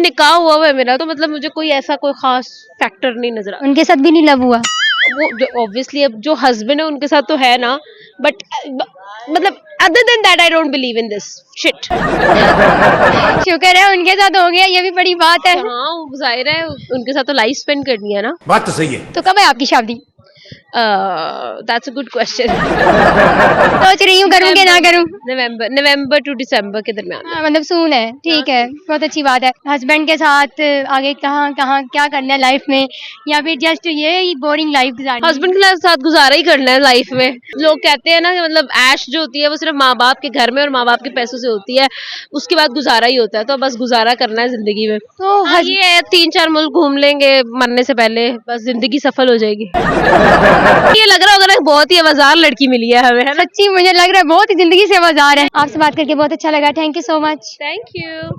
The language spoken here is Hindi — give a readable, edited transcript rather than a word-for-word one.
निकाह हुआ है मेरा, तो मतलब मुझे कोई ऐसा कोई खास फैक्टर नहीं नजर आता। उनके साथ भी नहीं लव हुआ? वो ऑब्वियसली अब जो हस्बैंड है उनके साथ तो है ना, बट मतलब other than that I don't believe in this shit. शुक्र है उनके साथ हो गया, ये भी बड़ी बात है। हाँ जाहिर है उनके साथ तो लाइफ स्पेंड करनी है ना। बात तो सही है। तो कब है आपकी शादी? That's a good question. सोच रही हूँ करूँ कि ना करूँ। नवंबर टू दिसंबर के दरमियान। हाँ, मतलब सून है, ठीक है, बहुत अच्छी बात है। हस्बैंड के साथ आगे कहाँ कहाँ क्या करना है लाइफ में, या फिर जस्ट ये बोरिंग लाइफ गुजारनी है? हस्बैंड के साथ गुजारा ही करना है लाइफ में। लोग कहते हैं ना कि मतलब ऐश जो होती है वो सिर्फ माँ बाप के घर में और माँ बाप के पैसों से होती है, उसके बाद गुजारा ही होता है, तो बस गुजारा करना है जिंदगी में। तो हाँ, ये है 3-4 मुल्क घूम लेंगे मरने से पहले, बस जिंदगी सफल हो जाएगी। ये लग रहा होगा ना बहुत ही आवाज़ार लड़की मिली है हमें, है ना? सच्ची मुझे लग रहा है बहुत ही जिंदगी से आवाज़ार है। आपसे बात करके बहुत अच्छा लगा, thank you so much. Thank you.